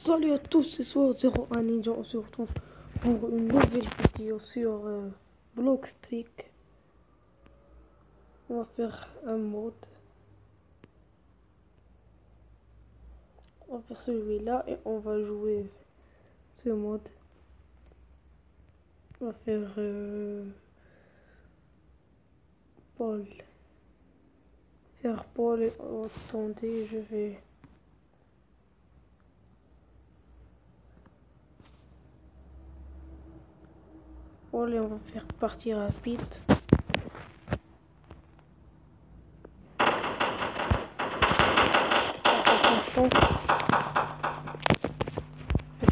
Salut à tous, ce soir 01 Ninja, on se retrouve pour une nouvelle vidéo sur Blockstreak. On va faire un mode. On va faire celui-là et on va jouer ce mode. On va faire Paul. Faire Paul et attendez, je vais... Allez, on va faire partie rapide.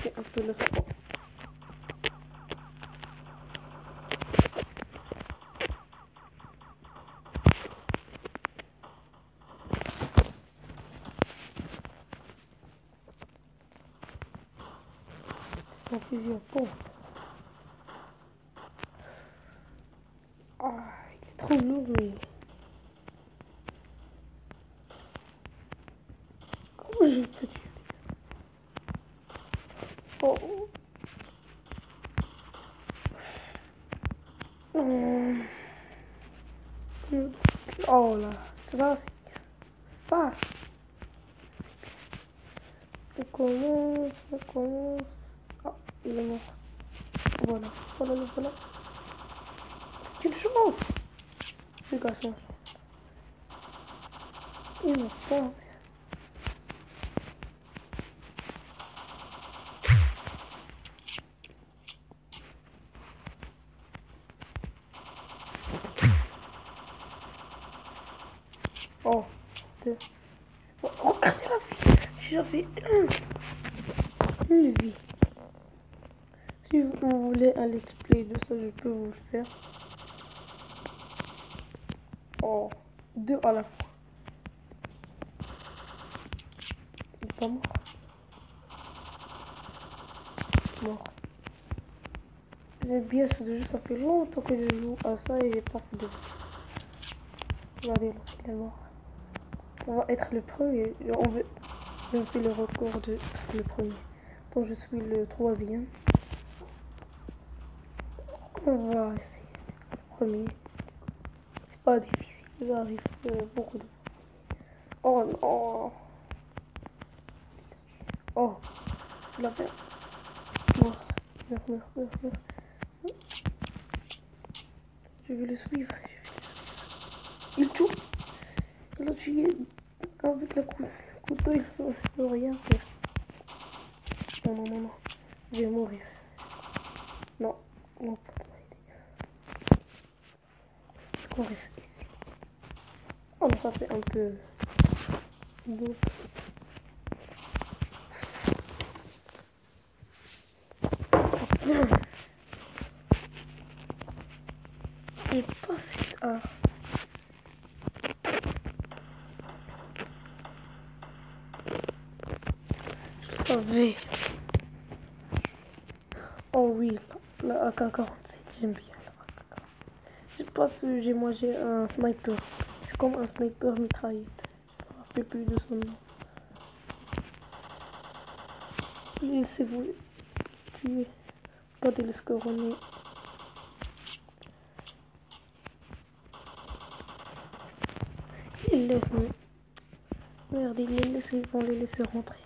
C'est un peu le sapin. Mon fusil à pompe. Ah, il est trop lourd, mais... Comment je peux tuer? Oh. Oh là, ça, c'est ça. On commence. Ah, il est mort. Voilà. C'est une chance. C'est une chance. Il est mort. Oh, deux. Oh, regardez la vie. J'avais une vie. Si vous voulez un let's play de ça, je peux vous le faire. Oh, deux à la fois. Il est pas mort. Mort. J'aime bien ce jeu, ça fait longtemps que je joue à ça et j'ai pas fait de... Regardez, il est mort. On va être le premier. Je fais le record de le premier. Donc je suis le troisième. On va essayer le premier. C'est pas difficile. Il arrive beaucoup de... Oh non. Oh. Je l'ai fait. Mort. Je vais le suivre. Il tue. Il a tué avec le couteau, il ne peut rien faire. Non. Je vais mourir. Non, pas de idée. On reste ici. Oh, ça fait un peu beau. Il est passé à... Je savais. Oh oui, la AK-47, j'aime bien la AK-47. Je pense que j'ai mangé un sniper. C'est comme un sniper mitraillette. Je me rappelle plus de son nom. Laissez-vous tuer. Regardez le score, on est... Ils laissent... Merde, ils les laissent, ils vont les laisser rentrer.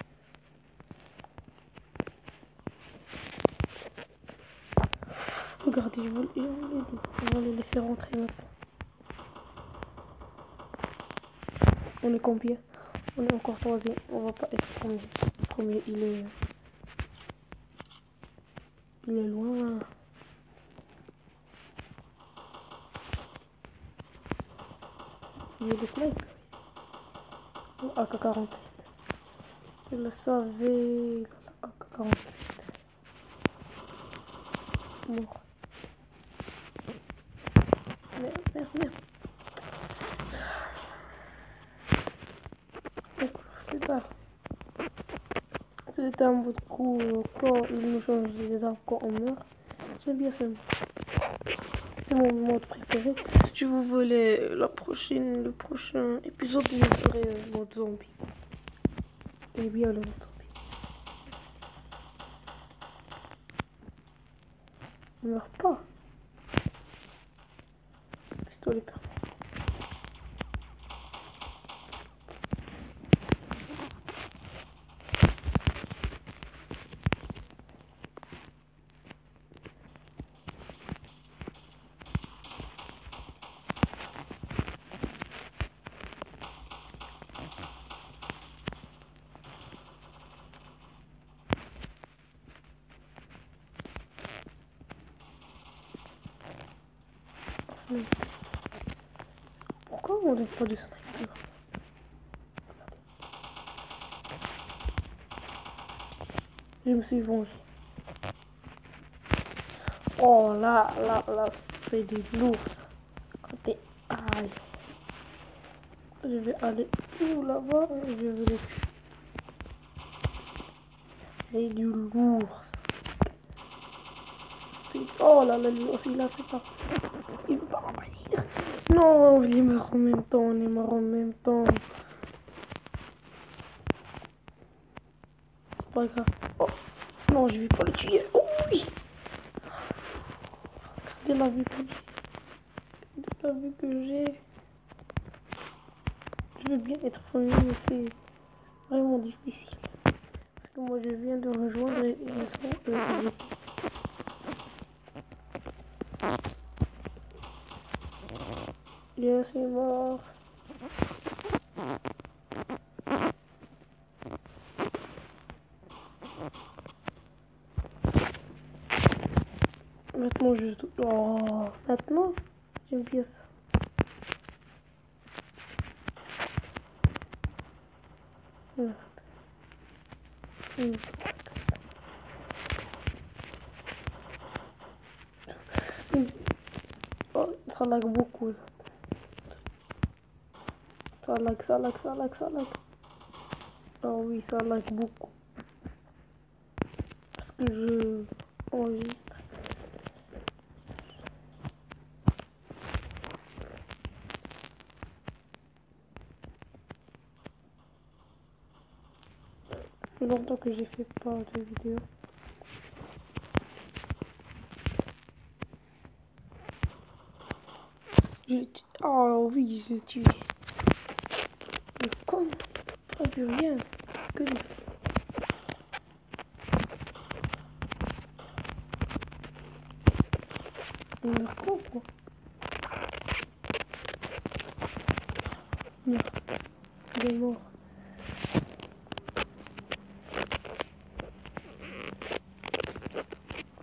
Regardez, ils vont les laisser rentrer maintenant. On est combien? On est encore troisième. On va pas être premier. Premier, il est loin. Il y a des snipers. Oh, AK-47. Je le savais. AK-47. Mort. Merde. C'est pas. C'est un beau coup quand il nous change des armes quand on meurt. J'aime bien ce mode. C'est mon mode préféré. Si vous voulez le prochain épisode, je ferai le mode zombie. Et bien le mode zombie. Ne meurs pas. Pistolet perforant. Pourquoi on n'a pas de sniper? Je me suis vengé. Oh là, c'est du lourd. Quand t'es... Aïe. Je vais aller tout là-bas et je vais les tuer. C'est du lourd. Oh là là, lui aussi là, c'est pas... Il veut pas m'envahir. Non, il meurt en même temps, on est mort en même temps. C'est pas grave. Oh, non, je vais pas le tuer. Oh oui. Regardez la vue que j'ai. Regardez la vue que j'ai. Je veux bien être premier, mais c'est vraiment difficile. Parce que moi, je viens de rejoindre et ils sont je suis mort. Maintenant, je... Oh, maintenant, j'aime bien ça. Oh, ça lag beaucoup. Ça lag. Oh oui, ça lag beaucoup. Parce que je enregistre. Ça fait longtemps que j'ai fait pas de vidéo. Oh oui, je tue. Mais comme pas vu rien. Que du... Il meurt quoi? Non, il est mort.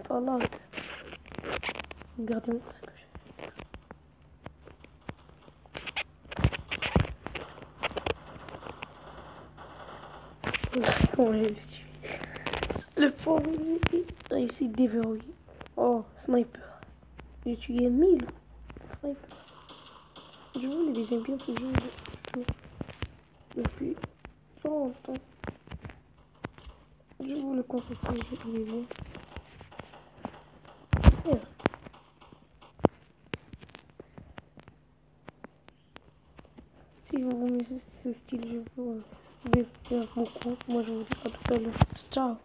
Ça lag. Regardez-moi ce que j'ai. Comment j'ai tué. Le pauvre, il a réussi à déverrouiller. Oh, sniper. J'ai tué 1000. Sniper. Je voulais déjà bien ce jeu depuis longtemps. Je voulais concentrer sur les jeux. Si vous aimez ce style, je vais faire beaucoup. Moi, je vous dis à tout à l'heure. Ciao.